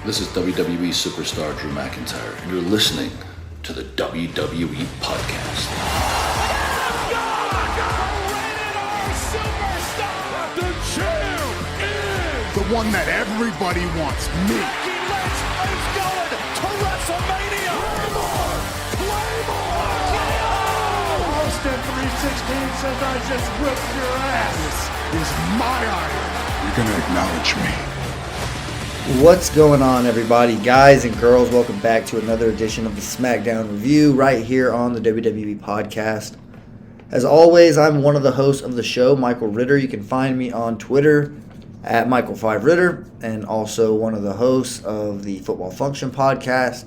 This is WWE superstar Drew McIntyre, and you're listening to the WWE Podcast. The champ is the one that everybody wants, me. It's going to WrestleMania. Claymore! Austin 316 says I just whipped your ass. This is my iron. You're going to acknowledge me. What's going on, everybody? Guys and girls, welcome back to another edition of the SmackDown Review right here on the WWE Podcast. As always, I'm one of the hosts of the show, Michael Ritter. You can find me on Twitter at Michael5Ritter, and also one of the hosts of the Football Function Podcast,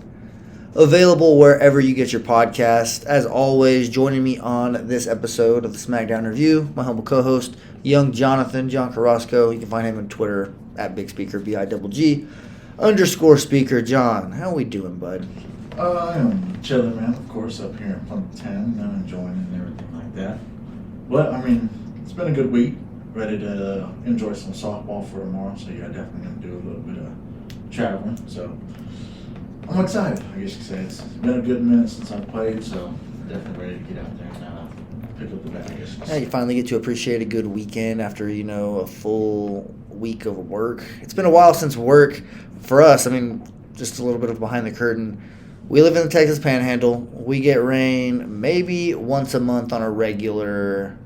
available wherever you get your podcast. As always, joining me on this episode of the SmackDown Review, my humble co-host, young Jonathan, John Carrasco. You can find him on Twitter at Big Speaker, BIGG_Speaker. John, how we doing, bud? I am chilling, man. Of course, up here in Plum 10, enjoying and everything like that. But, I mean, it's been a good week. Ready to enjoy some softball for tomorrow, so yeah, definitely going to do a little bit of traveling. So, I'm excited, I guess you could say. It's been a good minute since I played, so definitely ready to get out there and pick up the bag, I guess. Yeah, you finally get to appreciate a good weekend after, a full week of work. It's been a while since work for us. I mean, just a little bit of behind the curtain. We live in the Texas Panhandle. We get rain maybe once a month on a regular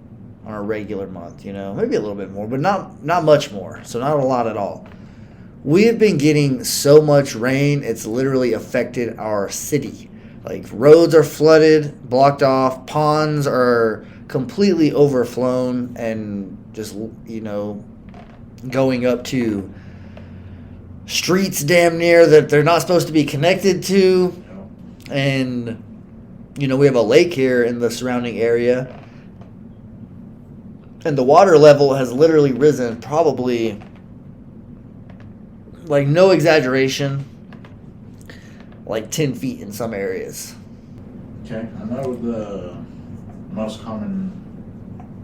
month, maybe a little bit more, but not much more. So not a lot at all. We have been getting so much rain, it's literally affected our city. Like, roads are flooded, blocked off, ponds are completely overflown, and just, going up to streets damn near that they're not supposed to be connected to. And, we have a lake here in the surrounding area. And the water level has literally risen probably, like, no exaggeration, like 10 feet in some areas. Okay, I know the most common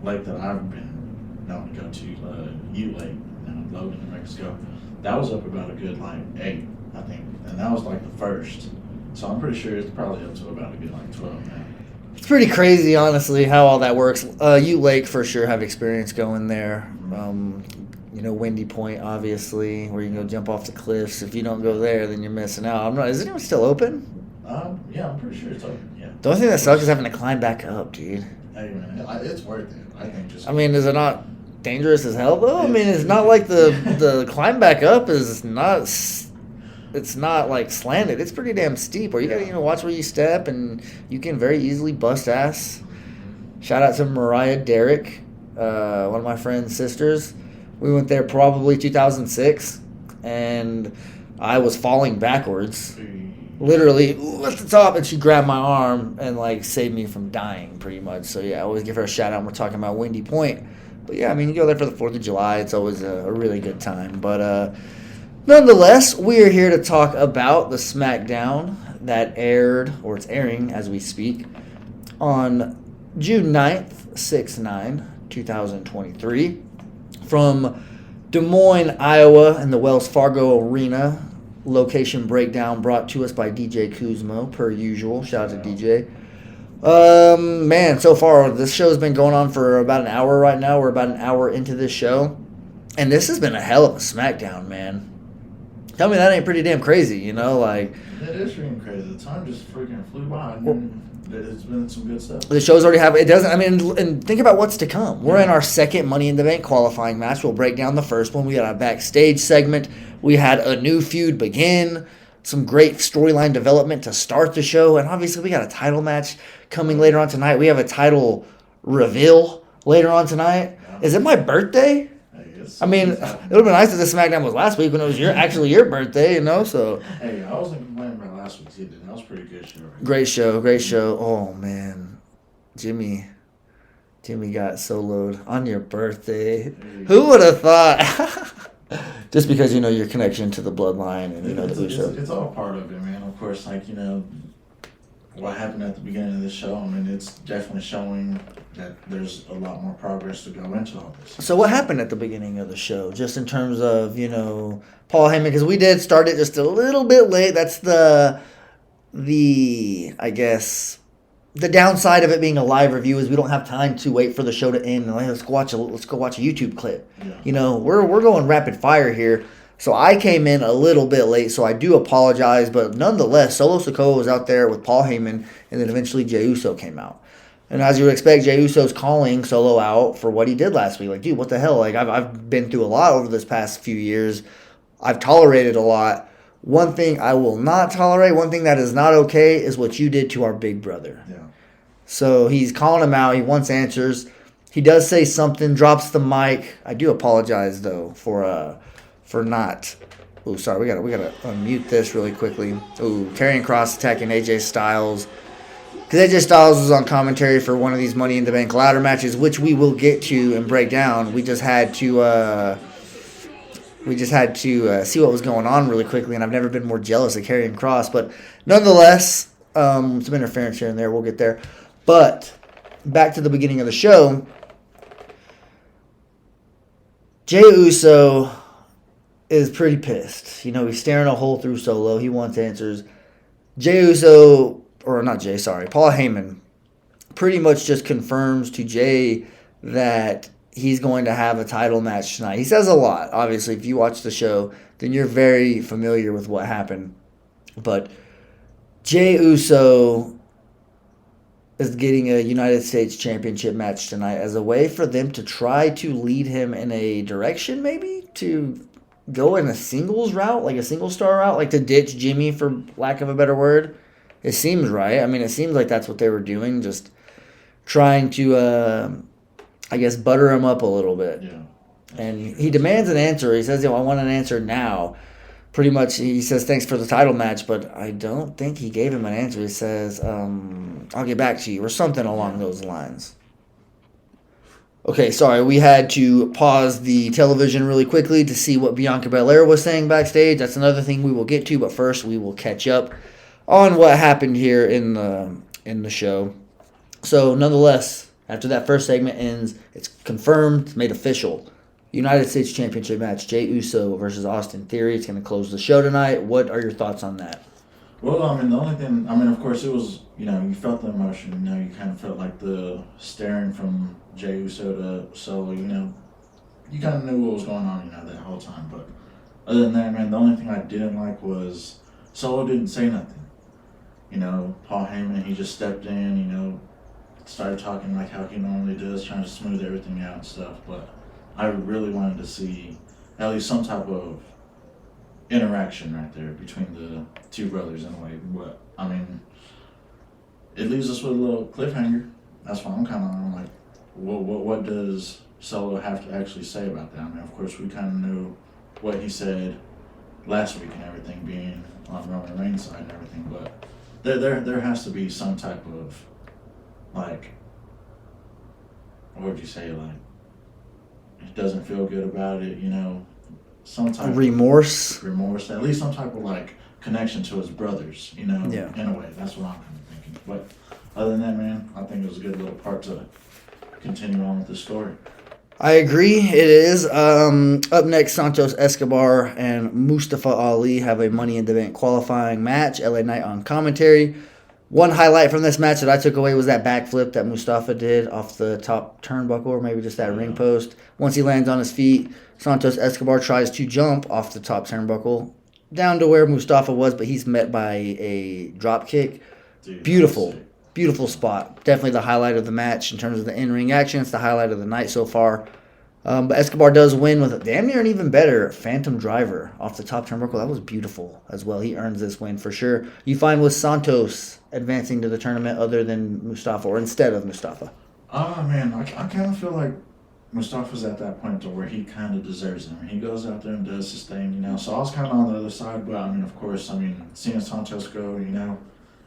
lake that I've been known to go to, U Lake, in Logan, New Mexico. That was up about a good, 8, I think. And that was, the first. So I'm pretty sure it's probably up to about a good, 12 now. It's pretty crazy, honestly, how all that works. U Lake, for sure, have experience going there. Windy Point, obviously, where you can go jump off the cliffs. If you don't go there, then you're missing out. Is it even still open? Yeah, I'm pretty sure it's open, yeah. The only thing that sucks is having to climb back up, dude. Hey, man, it's worth it. I think just... is it not dangerous as hell, though? It's not like the climb back up is not... It's not, slanted. It's pretty damn steep, where you gotta, watch where you step, and you can very easily bust ass. Shout out to Mariah Derrick, one of my friend's sisters. We went there probably 2006, and I was falling backwards, literally at the top, and she grabbed my arm and saved me from dying, pretty much. So yeah, I always give her a shout out. We're talking about Windy Point, but yeah, you go there for the 4th of July. It's always a really good time. But nonetheless, we are here to talk about the SmackDown that aired, or it's airing as we speak, on June 9th, 6/9, 2023. From Des Moines, Iowa, in the Wells Fargo Arena. Location breakdown brought to us by DJ Kuzmo, per usual. Shout out to DJ. Man, so far, this show's been going on for about an hour right now. We're about an hour into this show. And this has been a hell of a SmackDown, man. Tell me that ain't pretty damn crazy, It is freaking crazy. The time just freaking flew by. It's been some good stuff. The show's already happened. It doesn't. And think about what's to come. We're in our second Money in the Bank qualifying match. We'll break down the first one. We got a backstage segment. We had a new feud begin. Some great storyline development to start the show. And obviously, we got a title match coming later on tonight. We have a title reveal later on tonight. Yeah. Is it my birthday? It would have been nice if this SmackDown was last week when it was actually your birthday, so. Hey, I wasn't complaining about last week's either. That was a pretty good show. Right? Great show. Oh, man. Jimmy got soloed on your birthday. Hey. Who would have thought? Just because, your connection to the bloodline and, the Uso. It's all part of it, man. Of course, what happened at the beginning of the show, I mean, it's definitely showing that there's a lot more progress to go into all this. So what happened at the beginning of the show, just in terms of, Paul Heyman? Because we did start it just a little bit late. That's the I guess, the downside of it being a live review is we don't have time to wait for the show to end. And let's go watch a YouTube clip. Yeah. We're going rapid fire here. So I came in a little bit late, so I do apologize. But nonetheless, Solo Sikoa was out there with Paul Heyman, and then eventually Jey Uso came out. And as you would expect, Jey Uso's calling Solo out for what he did last week. Like, dude, what the hell? Like, I've been through a lot over this past few years. I've tolerated a lot. One thing I will not tolerate, one thing that is not okay, is what you did to our big brother. Yeah. So he's calling him out. He wants answers. He does say something, drops the mic. I do apologize, though, for not. Oh, sorry, we gotta unmute this really quickly. Oh, Karrion Kross attacking AJ Styles. Because AJ Styles was on commentary for one of these Money in the Bank ladder matches, which we will get to and break down. We just had to see what was going on really quickly, and I've never been more jealous of Karrion Kross. But nonetheless, some interference here and there. We'll get there. But back to the beginning of the show. Jey Uso is pretty pissed. He's staring a hole through Solo. He wants answers. Paul Heyman pretty much just confirms to Jey that he's going to have a title match tonight. He says a lot. Obviously, if you watch the show, then you're very familiar with what happened. But Jey Uso is getting a United States Championship match tonight as a way for them to try to lead him in a direction, maybe, to go in a singles route, like a single-star route, like to ditch Jimmy, for lack of a better word. It seems right. I mean, it seems like that's what they were doing, just trying to, butter him up a little bit. Yeah. And he demands an answer. He says, I want an answer now. Pretty much, he says, thanks for the title match, but I don't think he gave him an answer. He says, I'll get back to you, or something along those lines. Okay, sorry, we had to pause the television really quickly to see what Bianca Belair was saying backstage. That's another thing we will get to, but first we will catch up on what happened here in the show. So, nonetheless, after that first segment ends, it's confirmed, it's made official. United States Championship match, Jey Uso versus Austin Theory. It's going to close the show tonight. What are your thoughts on that? Well, the only thing, of course, it was, you felt the emotion. You kind of felt like the staring from Jey Uso to Solo, you kind of knew what was going on, that whole time. But other than that, man, the only thing I didn't like was Solo didn't say nothing. Paul Heyman, he just stepped in, started talking like how he normally does, trying to smooth everything out and stuff. But I really wanted to see at least some type of interaction right there between the two brothers in a way. But, it leaves us with a little cliffhanger. That's why I'm kind of like, what does Solo have to actually say about that? Of course, we kind of knew what he said last week and everything, being on Roman Reigns' side and everything, but there has to be some type of, like, what would you say, like, he doesn't feel good about it, some type remorse, at least some type of, like, connection to his brothers, Yeah. in a way. That's what I'm kind of thinking. But other than that, man, I think it was a good little part to continue on with the story. I agree, it is. Up next, Santos Escobar and Mustafa Ali have a Money in the Bank qualifying match. LA Knight on commentary. One highlight from this match that I took away was that backflip that Mustafa did off the top turnbuckle, or maybe just that ring post. Once he lands on his feet, Santos Escobar tries to jump off the top turnbuckle down to where Mustafa was, but he's met by a drop kick. Dude, Beautiful spot. Definitely the highlight of the match in terms of the in-ring action. It's the highlight of the night so far. But Escobar does win with a damn near an even better Phantom Driver off the top turnbuckle. That was beautiful as well. He earns this win for sure. You find with Santos advancing to the tournament other than Mustafa, or instead of Mustafa? Man, I kind of feel like Mustafa's at that point to where he kind of deserves it. He goes out there and does his thing, So I was kind of on the other side, but of course, seeing Santos go,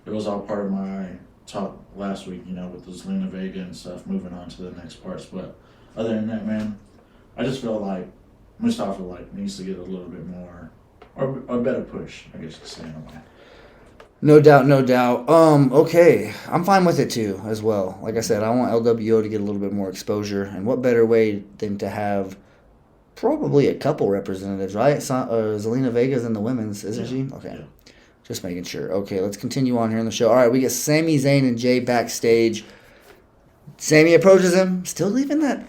it was all part of my talk last week, with the Zelina Vega and stuff, moving on to the next parts. But other than that, man, I just feel like Mustafa needs to get a little bit more, or a better push, I guess you could say, in a way. No doubt, no doubt. Okay, I'm fine with it too, as well. Like I said, I want LWO to get a little bit more exposure, and what better way than to have probably a couple representatives, right? Zelina Vega's in the women's, isn't she? Okay, Yeah. just making sure. Okay, let's continue on here in the show. All right, we get Sami Zayn and Jay backstage. Sami approaches him, still leaving that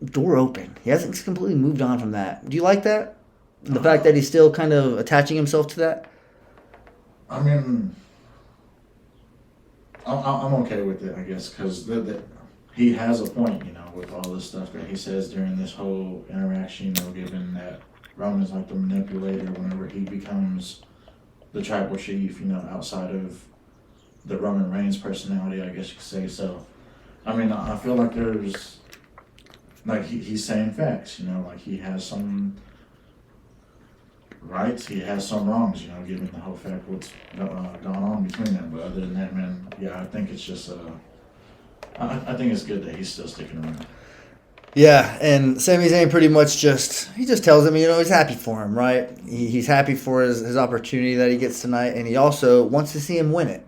door open. He hasn't completely moved on from that. Do you like that? The fact that he's still kind of attaching himself to that? I mean, I'm okay with it, I guess, because he has a point, with all this stuff that he says during this whole interaction, given that Roman's like the manipulator whenever he becomes the tribal chief, outside of the Roman Reigns personality, I guess you could say. So, I mean, I feel like there's, like, he's saying facts, like he has some rights, he has some wrongs, given the whole fact what's gone on between them. But other than that, man, yeah, I think it's just I think it's good that he's still sticking around. Yeah, and Sami Zayn pretty much just tells him, he's happy for him, right? He's happy for his opportunity that he gets tonight, and he also wants to see him win it.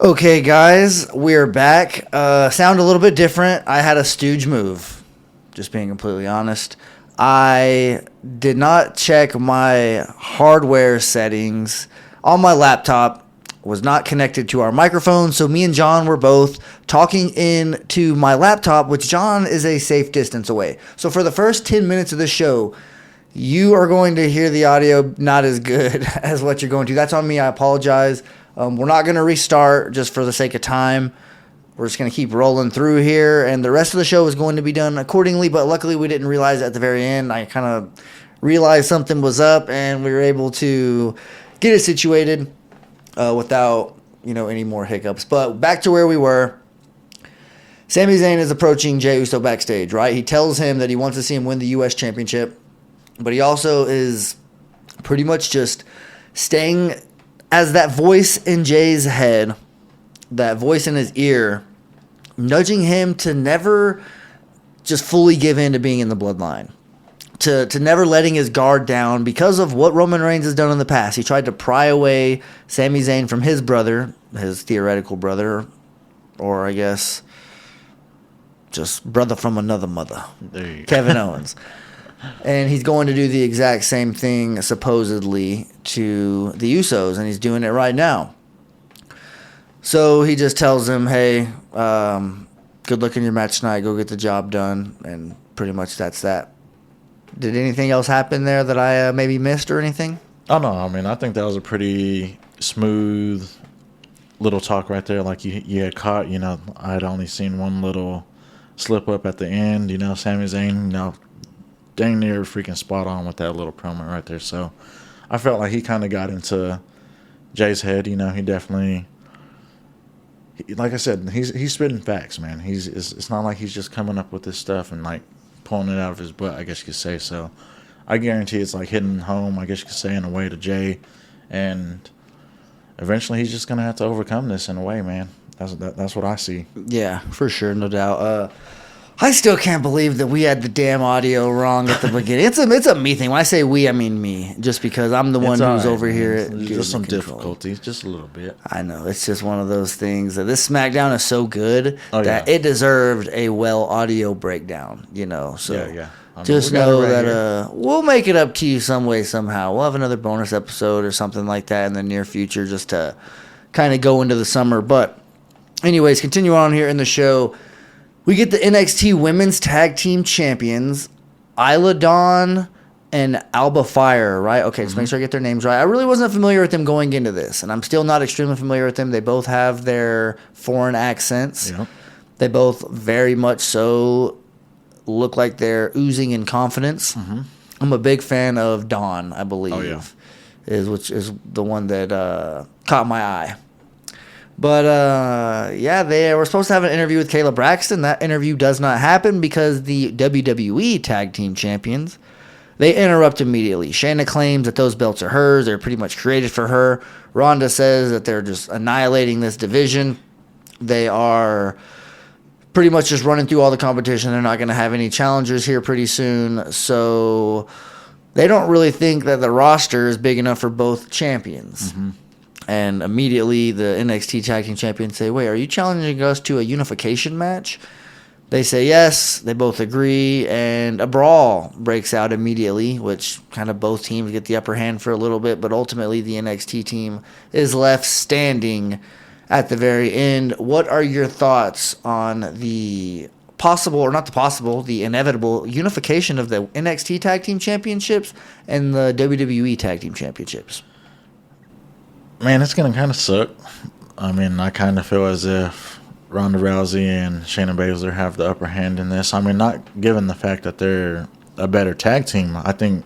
Okay, guys, we're back. Sound a little bit different. I had a stooge move, just being completely honest. I did not check my hardware settings on my laptop. Was not connected to our microphone, so me and John were both talking into my laptop, which John is a safe distance away. So for the first 10 minutes of the show, you are going to hear the audio not as good as what you're going to. That's on me. I apologize. We're not going to restart just for the sake of time. We're just going to keep rolling through here, and the rest of the show is going to be done accordingly, but luckily we didn't realize at the very end. I kind of realized something was up, and we were able to get it situated without, any more hiccups. But back to where we were. Sami Zayn is approaching Jey Uso backstage, right? He tells him that he wants to see him win the U.S. Championship, but he also is pretty much just staying as that voice in Jay's head, that voice in his ear, nudging him to never just fully give in to being in the bloodline, to never letting his guard down because of what Roman Reigns has done in the past. He tried to pry away Sami Zayn from his brother, his theoretical brother, or I guess just brother from another mother, Kevin Owens. And he's going to do the exact same thing, supposedly, to the Usos, and he's doing it right now. So he just tells him, hey, good luck in your match tonight. Go get the job done. And pretty much that's that. Did anything else happen there that I maybe missed or anything? Oh, no. I mean, I think that was a pretty smooth little talk right there. Like you had caught, I had only seen one little slip up at the end. Sami Zayn, dang near freaking spot on with that little promo right there. So I felt like he kind of got into Jay's head. He definitely... Like I said, he's spitting facts, man. It's not like he's just coming up with this stuff and like pulling it out of his butt, I guess you could say. So I guarantee it's like hitting home, I guess you could say, in a way to Jay, and eventually he's just gonna have to overcome this in a way, man. That's what I see. Yeah, for sure, no doubt. I still can't believe that we had the damn audio wrong at the beginning. It's a me thing. When I say we, I mean me, just because I'm the one who's over here. Just some difficulties, just a little bit. I know. It's just one of those things that this SmackDown is so good that it deserved a well audio breakdown, So yeah. Just know that we'll make it up to you some way, somehow. We'll have another bonus episode or something like that in the near future just to kind of go into the summer. But anyways, continue on here in the show. We get the NXT Women's Tag Team Champions, Isla Dawn and Alba Fire, right? Okay, just make sure I get their names right. I really wasn't familiar with them going into this, and I'm still not extremely familiar with them. They both have their foreign accents. Yep. They both very much so look like they're oozing in confidence. Mm-hmm. I'm a big fan of Dawn, I believe, which is the one that caught my eye. But, they were supposed to have an interview with Kayla Braxton. That interview does not happen because the WWE Tag Team Champions, they interrupt immediately. Shayna claims that those belts are hers. They're pretty much created for her. Ronda says that they're just annihilating this division. They are pretty much just running through all the competition. They're not going to have any challengers here pretty soon. So they don't really think that the roster is big enough for both champions. Mm-hmm. And immediately the NXT Tag Team Champions say, wait, are you challenging us to a unification match? They say yes, they both agree, and a brawl breaks out immediately, which kind of both teams get the upper hand for a little bit, but ultimately the NXT team is left standing at the very end. What are your thoughts on the the inevitable unification of the NXT Tag Team Championships and the WWE Tag Team Championships? Man, it's going to kind of suck. I mean, I kind of feel as if Ronda Rousey and Shayna Baszler have the upper hand in this. I mean, not given the fact that they're a better tag team. I think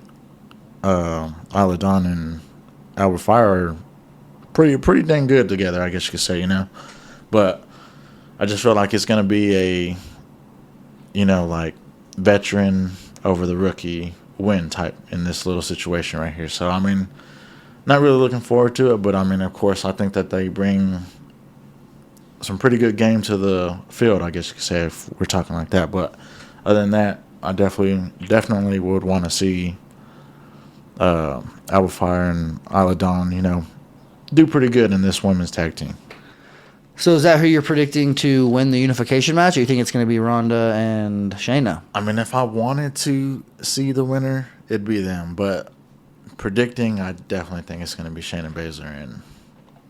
Isla Dawn and Albert Fire are pretty dang good together, I guess you could say, you know. But I just feel like it's going to be a, you know, like veteran over the rookie win type in this little situation right here. So, I mean, not really looking forward to it, but I mean, of course, I think that they bring some pretty good game to the field, I guess you could say, if we're talking like that. But other than that, I definitely would want to see Albert Fire and Isla Dawn, you know, do pretty good in this women's tag team. So is that who you're predicting to win the unification match, or you think it's going to be Ronda and Shayna? I mean, if I wanted to see the winner, it'd be them. But predicting, I definitely think it's going to be Shayna Baszler and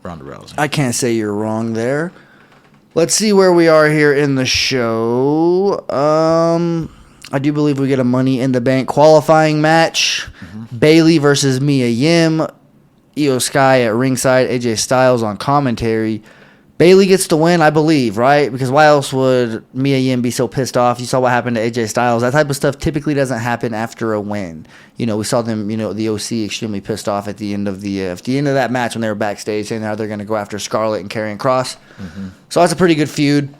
Ronda Rousey. I can't say you're wrong there. Let's see where we are here in the show. I do believe we get a Money in the Bank qualifying match. Mm-hmm. Bayley versus Mia Yim. Io Sky at ringside. AJ Styles on commentary. Bayley gets the win, I believe, right? Because why else would Mia Yim be so pissed off? You saw what happened to AJ Styles. That type of stuff typically doesn't happen after a win. You know, we saw them, you know, the OC extremely pissed off at the end of that match when they were backstage saying how they're going to go after Scarlett and Karrion Kross. Mm-hmm. So that's a pretty good feud.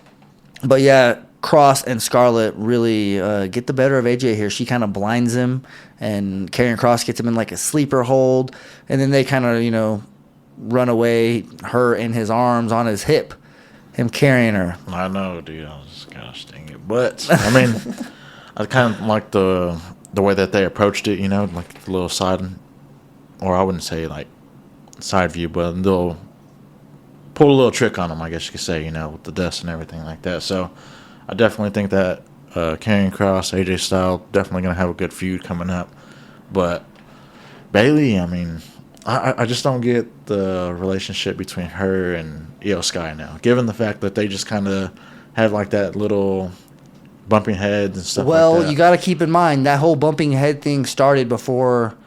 But yeah, Kross and Scarlett really get the better of AJ here. She kind of blinds him, and Karrion Kross gets him in like a sleeper hold, and then they kind of, you know, run away, her in his arms on his hip, him carrying her. I know, dude. I was gosh dang it. But I mean, I kind of like the way that they approached it, you know, like the little side, or I wouldn't say like side view, but they'll pull a little trick on them, I guess you could say, you know, with the dust and everything like that. So I definitely think that Karrion Kross, AJ Styles, definitely going to have a good feud coming up. But Bayley, I mean, I just don't get the relationship between her and Io Sky now, given the fact that they just kind of have like that little bumping heads and stuff like that. Well, you got to keep in mind that whole bumping head thing started before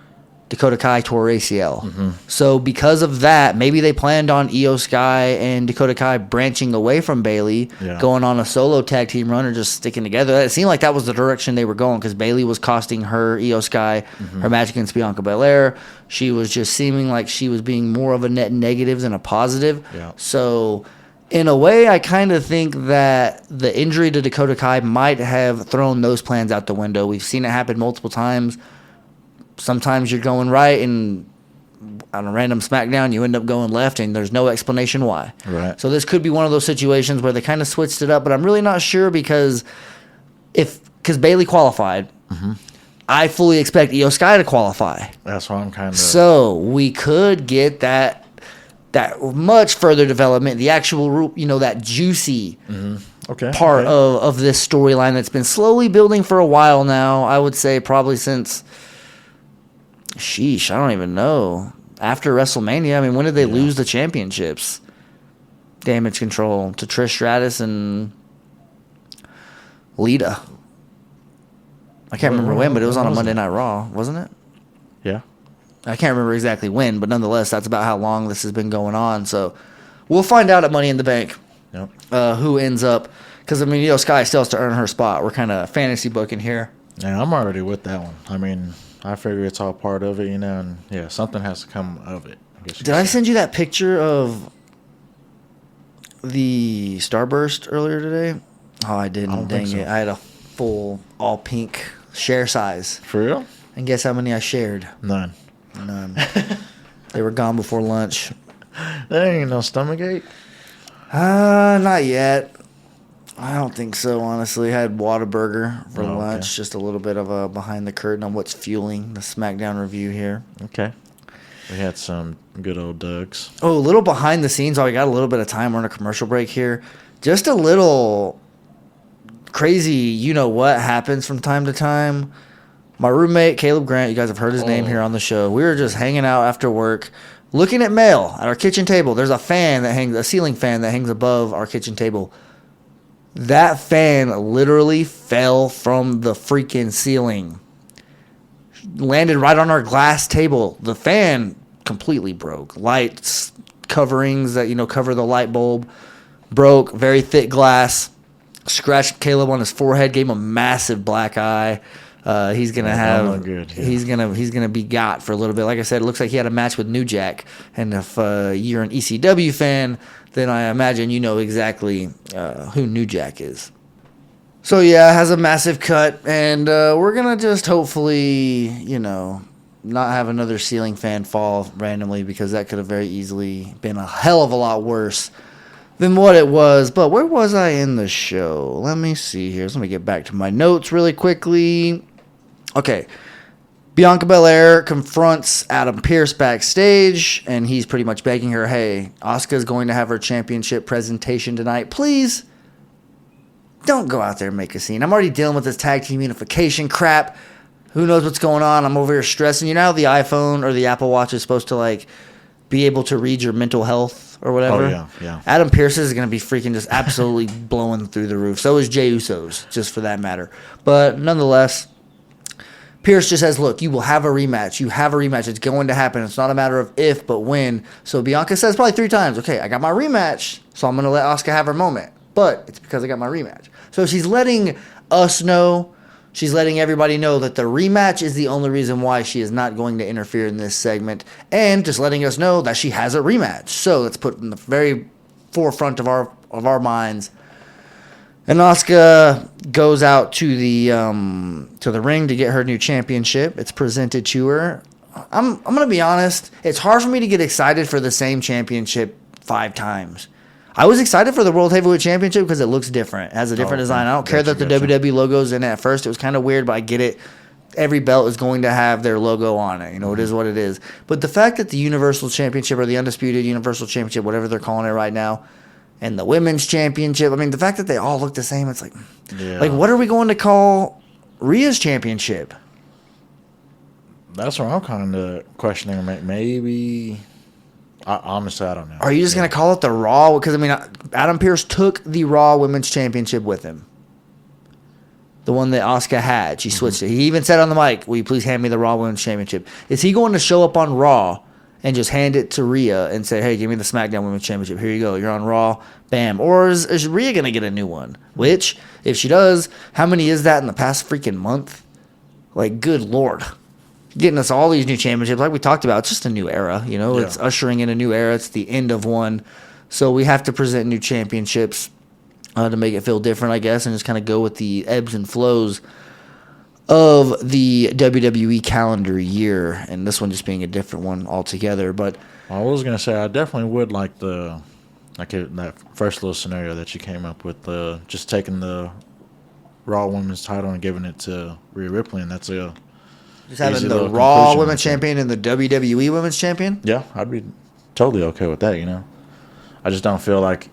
Dakota Kai tore ACL. Mm-hmm. So because of that, maybe they planned on Io Sky and Dakota Kai branching away from Bayley, going on a solo tag team run or just sticking together. It seemed like that was the direction they were going because Bayley was costing her, Io Sky, her match against Bianca Belair. She was just seeming like she was being more of a net negative than a positive. Yeah. So in a way, I kind of think that the injury to Dakota Kai might have thrown those plans out the window. We've seen it happen multiple times. Sometimes you're going right, and on a random SmackDown, you end up going left, and there's no explanation why. Right. So this could be one of those situations where they kind of switched it up, but I'm really not sure because Bayley qualified. Mm-hmm. I fully expect Io Sky to qualify. That's why I'm kind of. So we could get that much further development, the actual, you know, that juicy part of this storyline that's been slowly building for a while now. I would say probably since. Sheesh, I don't even know. After WrestleMania, I mean, when did they lose the championships? Damage Control to Trish Stratus and Lita. I can't remember when, but it was on a Monday Night Raw, wasn't it? Yeah. I can't remember exactly when, but nonetheless, that's about how long this has been going on. So we'll find out at Money in the Bank who ends up. Because, I mean, Io Sky still has to earn her spot. We're kind of fantasy booking here. Yeah, I'm already with that one. I mean, I figure it's all part of it, you know, and yeah, something has to come of it. Did I send you that picture of the Starburst earlier today? Oh, I didn't. Dang it. I had a full all pink share size. For real? And guess how many I shared? None. They were gone before lunch. There ain't no stomachache? Not yet. I don't think so, honestly. I had Whataburger for Oh, lunch. okay. Just a little bit of a behind the curtain on what's fueling the SmackDown review here. Okay. We had some good old Dougs. Oh, a little behind the scenes. We got a little bit of time. We're on a commercial break here. Just a little crazy, you know what happens from time to time. My roommate, Caleb Grant, you guys have heard his name here on the show. We were just hanging out after work, looking at mail at our kitchen table. There's a ceiling fan that hangs above our kitchen table. That fan literally fell from the freaking ceiling. Landed right on our glass table. The fan completely broke. Lights, coverings that, cover the light bulb, broke. Very thick glass. Scratched Caleb on his forehead, gave him a massive black eye. He's gonna have. Good, yeah. He's gonna be got for a little bit. Like I said, it looks like he had a match with New Jack. And if you're an ECW fan, then I imagine you know exactly who New Jack is. So yeah, has a massive cut, and we're gonna just hopefully, not have another ceiling fan fall randomly, because that could have very easily been a hell of a lot worse than what it was. But where was I in the show? Let me see here. Let me get back to my notes really quickly. Okay. Bianca Belair confronts Adam Pearce backstage, and he's pretty much begging her, hey, Asuka's going to have her championship presentation tonight. Please don't go out there and make a scene. I'm already dealing with this tag team unification crap. Who knows what's going on? I'm over here stressing. You know how the iPhone or the Apple Watch is supposed to, be able to read your mental health or whatever? Oh, yeah. Adam Pearce is going to be freaking just absolutely blowing through the roof. So is Jey Uso's, just for that matter. But nonetheless, Pearce just says, look, you will have a rematch. You have a rematch. It's going to happen. It's not a matter of if, but when. So Bianca says probably 3 times, okay, I got my rematch, so I'm going to let Asuka have her moment. But it's because I got my rematch. So she's letting us know, she's letting everybody know that the rematch is the only reason why she is not going to interfere in this segment, and just letting us know that she has a rematch. So let's put in the very forefront of our minds. And Asuka goes out to the ring to get her new championship. It's presented to her. I'm gonna be honest. It's hard for me to get excited for the same championship 5 times. I was excited for the World Heavyweight Championship because it looks different. It has a different design. I don't care that the WWE logo's in it at first. It was kind of weird, but I get it. Every belt is going to have their logo on it. It is what it is. But the fact that the Universal Championship, or the Undisputed Universal Championship, whatever they're calling it right now, and the Women's Championship, the fact that they all look the same, it's what are we going to call Rhea's Championship? That's what I'm kind of questioning. Maybe... honestly, I don't know. Are you just going to call it the Raw? Because, Adam Pearce took the Raw Women's Championship with him. The one that Asuka had. She switched it. He even said on the mic, will you please hand me the Raw Women's Championship? Is he going to show up on Raw and just hand it to Rhea and say, hey, give me the SmackDown Women's Championship. Here you go. You're on Raw. Bam. Or is Rhea going to get a new one? Which, if she does, how many is that in the past freaking month? Good Lord. Getting us all these new championships, like we talked about, it's just a new era. It's ushering in a new era. It's the end of one. So we have to present new championships to make it feel different, I guess, and just kind of go with the ebbs and flows of the WWE calendar year, and this one just being a different one altogether. But I was going to say, I definitely would like that first little scenario that you came up with, just taking the Raw Women's title and giving it to Rhea Ripley, and that's a... Just having the Raw Women's Champion and the WWE Women's Champion? Yeah, I'd be totally okay with that, I just don't feel like...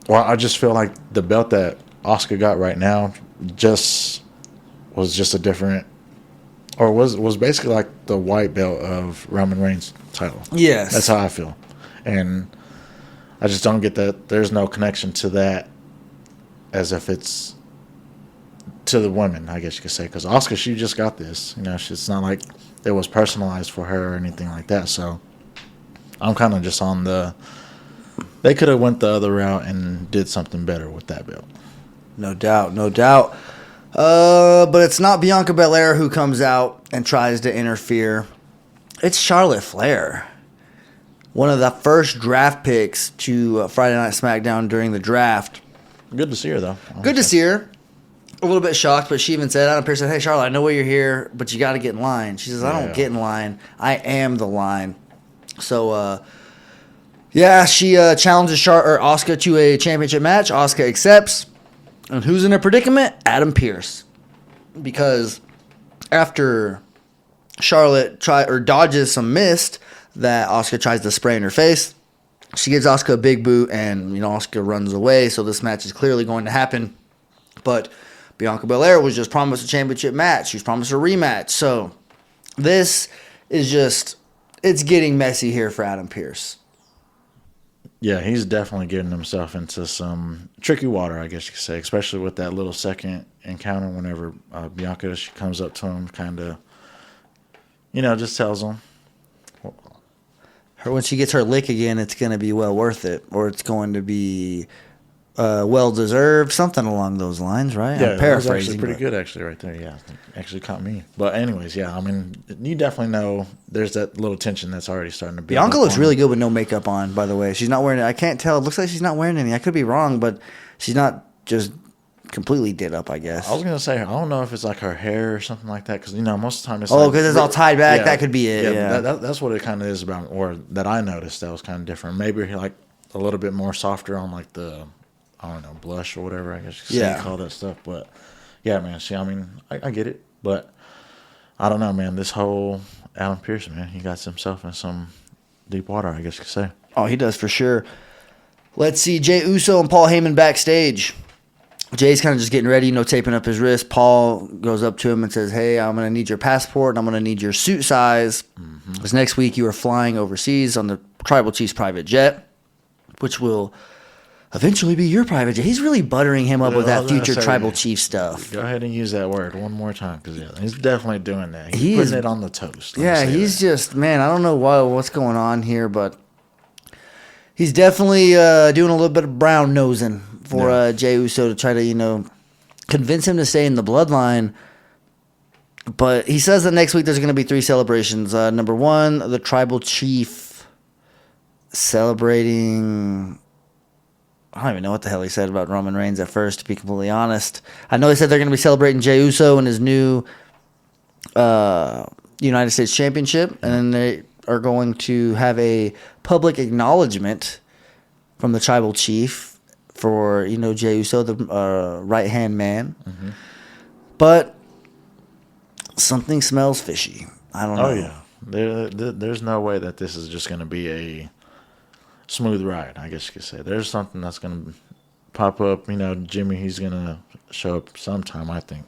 Well, I just feel like the belt that Asuka got right now was just a different... Or was basically like the white belt of Roman Reigns' title. Yes. That's how I feel. And I just don't get that. There's no connection to that as if it's... to the women, I guess you could say, because Asuka, she just got this. It's not like it was personalized for her or anything like that. So I'm kind of just on the... They could have went the other route and did something better with that belt. No doubt, no doubt. But it's not Bianca Belair who comes out and tries to interfere. It's Charlotte Flair. One of the first draft picks to Friday Night SmackDown during the draft. Good to see her, though. Good to see her. A little bit shocked, but she even said, Adam Pearce said, hey, Charlotte, I know why you're here, but you got to get in line. She says, I don't get in line. I am the line. So Yeah, she challenges Asuka to a championship match. Asuka accepts. And who's in a predicament? Adam Pearce. Because after Charlotte dodges some mist that Asuka tries to spray in her face, she gives Asuka a big boot, and Asuka runs away. So this match is clearly going to happen. But Bianca Belair was just promised a championship match. She was promised a rematch. So this is it's getting messy here for Adam Pearce. Yeah, he's definitely getting himself into some tricky water, I guess you could say, especially with that little second encounter whenever Bianca, she comes up to him, kind of, just tells him. When she gets her lick again, it's going to be well worth it, or it's going to be well deserved, something along those lines, right? Yeah, I'm paraphrasing. That was actually pretty good, actually, right there. Yeah, actually caught me. But anyways, yeah, I mean, you definitely know there's that little tension that's already starting to build. Bianca looks really good with no makeup on, by the way. She's not wearing it. I can't tell. It looks like she's not wearing any. I could be wrong, but she's not just completely did up, I guess. I was going to say, I don't know if it's like her hair or something like that, because, most of the time it's because it's all tied back. Yeah, that could be it. Yeah. That's what it kind of is about, or that I noticed that was kind of different. Maybe like a little bit more softer on like the, I don't know, blush or whatever, I guess you could call that stuff. But yeah, man, see, I mean, I get it, but I don't know, man. This whole Adam Pearce, man, he got himself in some deep water, I guess you could say. Oh, he does for sure. Let's see, Jey Uso and Paul Heyman backstage. Jay's kind of just getting ready, taping up his wrist. Paul goes up to him and says, hey, I'm going to need your passport and I'm going to need your suit size. Because next week you are flying overseas on the Tribal Chief's private jet, which will eventually be your private jet. He's really buttering him up with that future Tribal Chief stuff. Go ahead and use that word one more time, because he's definitely doing that. He's putting it on the toast. Yeah, he's just, man, I don't know what's going on here, but he's definitely doing a little bit of brown nosing for Jey Uso to try to, convince him to stay in the bloodline. But he says that next week there's going to be 3 celebrations. Number 1, the Tribal Chief celebrating... I don't even know what the hell he said about Roman Reigns at first, to be completely honest. I know he said they're going to be celebrating Jey Uso and his new United States Championship, and then they are going to have a public acknowledgement from the Tribal Chief for, Jey Uso, the right-hand man. Mm-hmm. But something smells fishy. I don't know. Oh, yeah. There's no way that this is just going to be a smooth ride, I guess you could say. There's something that's going to pop up. Jimmy, he's going to show up sometime, I think,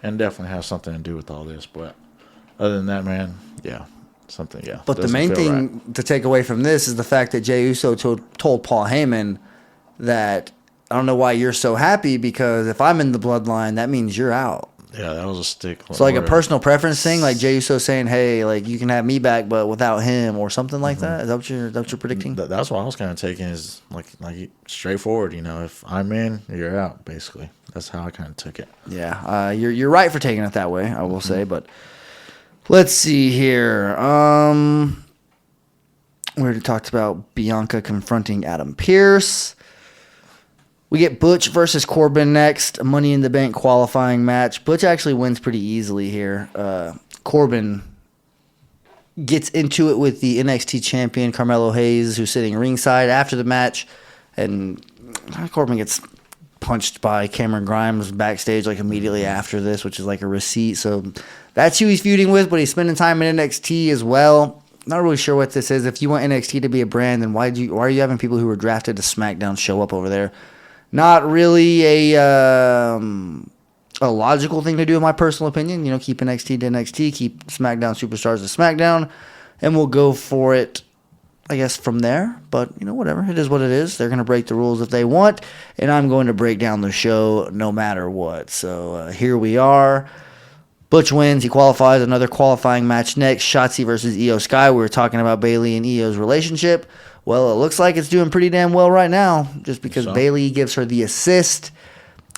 and definitely have something to do with all this. But other than that, man, something. But the main thing to take away from this is the fact that Jey Uso told Paul Heyman that, I don't know why you're so happy, because if I'm in the bloodline, that means you're out. Yeah, that was a stick. So like a personal preference thing, like Jey Uso saying, hey, like you can have me back, but without him, or something like that. Is that what you're predicting? That's what I was kind of taking, is like straightforward. If I'm in, you're out. Basically, that's how I kind of took it. Yeah, you're right for taking it that way, I will say. But let's see here. We already talked about Bianca confronting Adam Pearce. We get Butch versus Corbin next, a Money in the Bank qualifying match. Butch actually wins pretty easily here. Corbin gets into it with the NXT champion, Carmelo Hayes, who's sitting ringside after the match. And Corbin gets punched by Cameron Grimes backstage immediately after this, which is like a receipt. So that's who he's feuding with, but he's spending time in NXT as well. Not really sure what this is. If you want NXT to be a brand, then why are you having people who were drafted to SmackDown show up over there? Not really a logical thing to do, in my personal opinion. Keep NXT to NXT, keep SmackDown superstars to SmackDown, and we'll go for it, I guess, from there. But, whatever. It is what it is. They're going to break the rules if they want, and I'm going to break down the show no matter what. So here we are. Butch wins. He qualifies. Another qualifying match next. Shotzi versus Io Sky. We were talking about Bayley and Io's relationship. Well, it looks like it's doing pretty damn well right now, just because Bayley gives her the assist.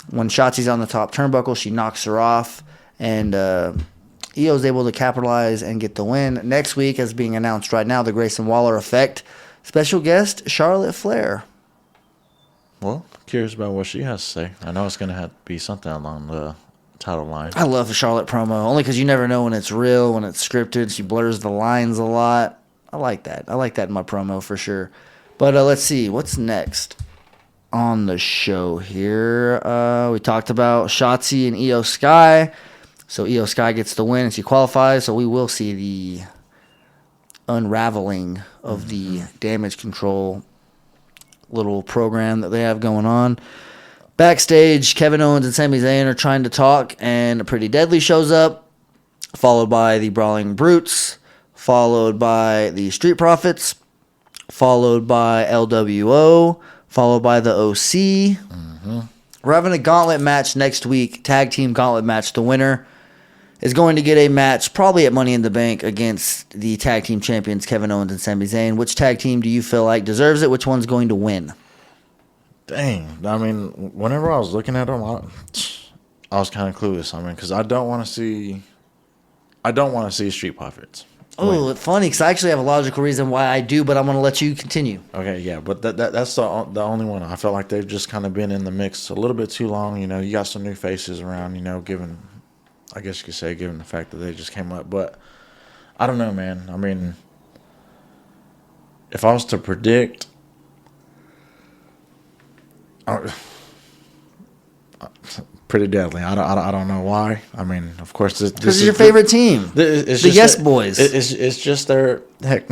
When Shotzi's on the top turnbuckle, she knocks her off, and Io's able to capitalize and get the win. Next week, as being announced right now, the Grayson Waller effect. Special guest, Charlotte Flair. Well, curious about what she has to say. I know it's going to have to be something along the title line. I love the Charlotte promo, only because you never know when it's real, when it's scripted. She blurs the lines a lot. I like that. I like that in my promo for sure. But let's see. What's next on the show here? We talked about Shotzi and Io Sky. So Io Sky gets the win and she qualifies. So we will see the unraveling of the damage control little program that they have going on. Backstage, Kevin Owens and Sami Zayn are trying to talk, and Pretty Deadly shows up, followed by the Brawling Brutes, followed by the Street Profits, followed by LWO, followed by the OC. We're having a gauntlet match next week, tag team gauntlet match. The winner is going to get a match probably at Money in the Bank against the tag team champions Kevin Owens and Sami Zayn. Which tag team do you feel like deserves it? Which one's going to win? Dang. I mean, whenever I was looking at them, I was kind of clueless. I mean, because I don't want to see Street Profits. Oh, funny, because I actually have a logical reason why I do, but I'm going to let you continue. Okay, yeah, but that's the only one. I felt like they've just kind of been in the mix a little bit too long. You know, you got some new faces around, you know, given the fact that they just came up. But I don't know, man. I mean, if I was to predict, Pretty Deadly. I don't know why. I mean, of course, this is your favorite team. It's the Yes Boys. It's just their heck.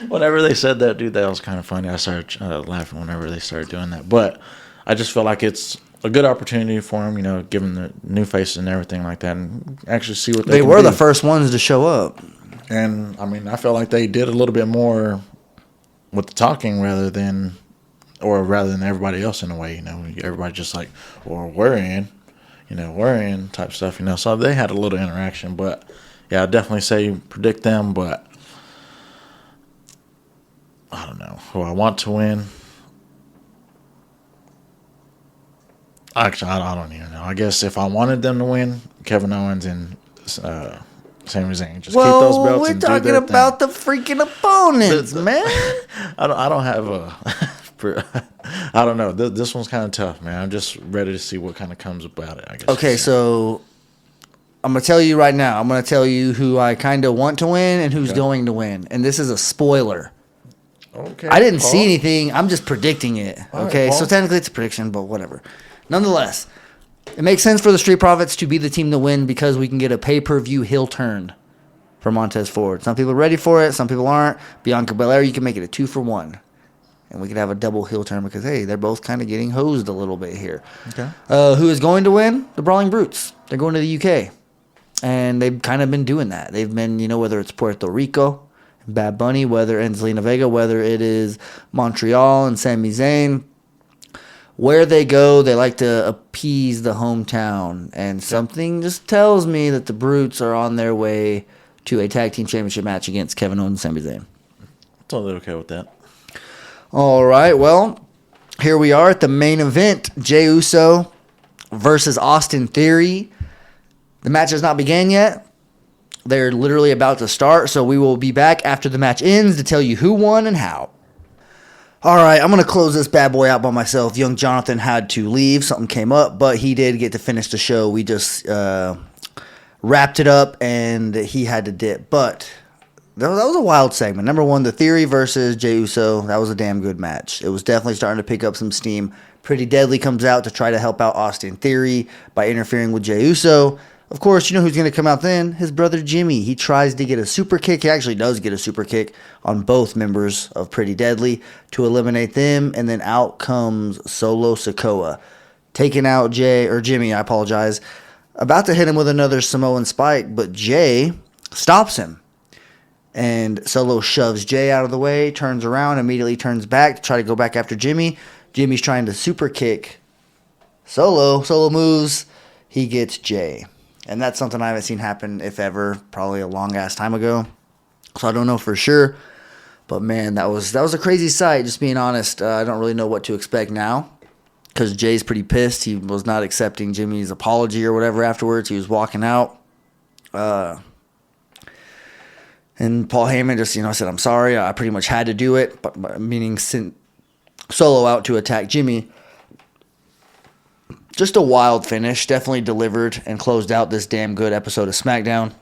Whenever they said that, dude, that was kind of funny. I started laughing whenever they started doing that. But I just feel like it's a good opportunity for them, you know, given the new faces and everything like that, and actually see what they can were do. The first ones to show up. And, I mean, I feel like they did a little bit more with the talking rather than everybody else in a way, you know. Everybody just like, well, we're in type stuff, you know. So they had a little interaction. But, yeah, I'd definitely say predict them, but I don't know who I want to win. Actually, I don't even know. I guess if I wanted them to win, Kevin Owens and Sami Zayn, just keep those belts and do their thing. We're talking about the freaking opponents, man. I don't have a. I don't know. This one's kind of tough, man. I'm just ready to see what kind of comes about it, I guess. Okay, so I'm going to tell you right now. I'm going to tell you who I kind of want to win and who's going to win. And this is a spoiler. Okay. I didn't see anything. I'm just predicting it. Okay, right, so technically it's a prediction, but whatever. Nonetheless, it makes sense for the Street Profits to be the team to win because we can get a pay-per-view heel turn for Montez Ford. Some people are ready for it. Some people aren't. Bianca Belair, you can make it a 2-for-1. And we could have a double heel turn because, hey, they're both kind of getting hosed a little bit here. Okay. Who is going to win? The Brawling Brutes. They're going to the UK. And they've kind of been doing that. They've been, you know, whether it's Puerto Rico, Bad Bunny, and Zelina Vega, whether it is Montreal and Sami Zayn. Where they go, they like to appease the hometown. And something just tells me that the Brutes are on their way to a tag team championship match against Kevin Owens and Sami Zayn. Totally okay with that. All right, well, here we are at the main event. Jey Uso versus Austin Theory. The match has not begun yet. They're literally about to start, so we will be back after the match ends to tell you who won and how. All right, I'm going to close this bad boy out by myself. Young Jonathan had to leave. Something came up, but he did get to finish the show. We just wrapped it up, and he had to dip. But that was a wild segment. Number one, the Theory versus Jey Uso. That was a damn good match. It was definitely starting to pick up some steam. Pretty Deadly comes out to try to help out Austin Theory by interfering with Jey Uso. Of course, you know who's going to come out then? His brother Jimmy. He tries to get a super kick. He actually does get a super kick on both members of Pretty Deadly to eliminate them. And then out comes Solo Sikoa, taking out Jimmy, I apologize. About to hit him with another Samoan spike, but Jay stops him. And Solo shoves Jay out of the way, turns around, immediately turns back to try to go back after Jimmy. Jimmy's trying to super kick Solo. Solo moves. He gets Jay. And that's something I haven't seen happen, if ever, probably a long-ass time ago. So I don't know for sure. But, man, that was a crazy sight, just being honest. I don't really know what to expect now because Jay's pretty pissed. He was not accepting Jimmy's apology or whatever afterwards. He was walking out. And Paul Heyman just, said, I'm sorry. I pretty much had to do it, but meaning sent Solo out to attack Jimmy. Just a wild finish. Definitely delivered and closed out this damn good episode of SmackDown.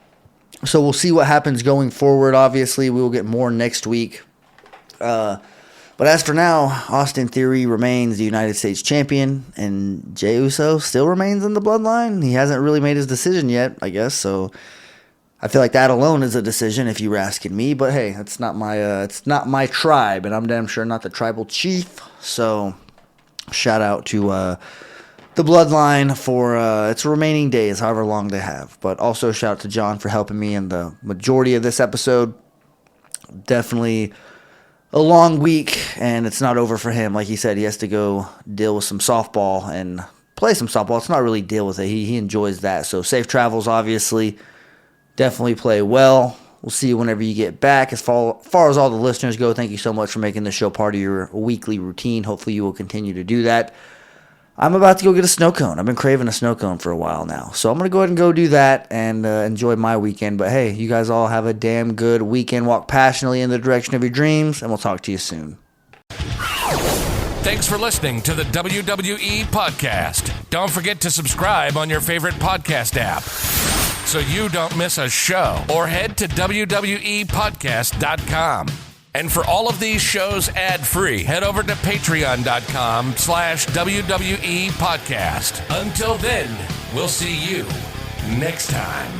So we'll see what happens going forward. Obviously, we will get more next week. But But as for now, Austin Theory remains the United States champion, and Jey Uso still remains in the bloodline. He hasn't really made his decision yet, I guess, so I feel like that alone is a decision if you were asking me. But hey, it's not my tribe, and I'm damn sure not the tribal chief. So shout out to the bloodline for its remaining days, however long they have. But also shout out to John for helping me in the majority of this episode. Definitely a long week, and it's not over for him. Like he said, he has to go deal with some softball and play some softball. It's not really deal with it. He enjoys that. So safe travels, obviously. Definitely play well. We'll see you whenever you get back. As far as all the listeners go, thank you so much for making this show part of your weekly routine. Hopefully you will continue to do that. I'm about to go get a snow cone. I've been craving a snow cone for a while now. So I'm going to go ahead and go do that and enjoy my weekend. But hey, you guys all have a damn good weekend. Walk passionately in the direction of your dreams, and we'll talk to you soon. Thanks for listening to the WWE Podcast. Don't forget to subscribe on your favorite podcast app so you don't miss a show, or head to WWEpodcast.com. And for all of these shows ad-free, head over to patreon.com/WWE Podcast. Until then, we'll see you next time.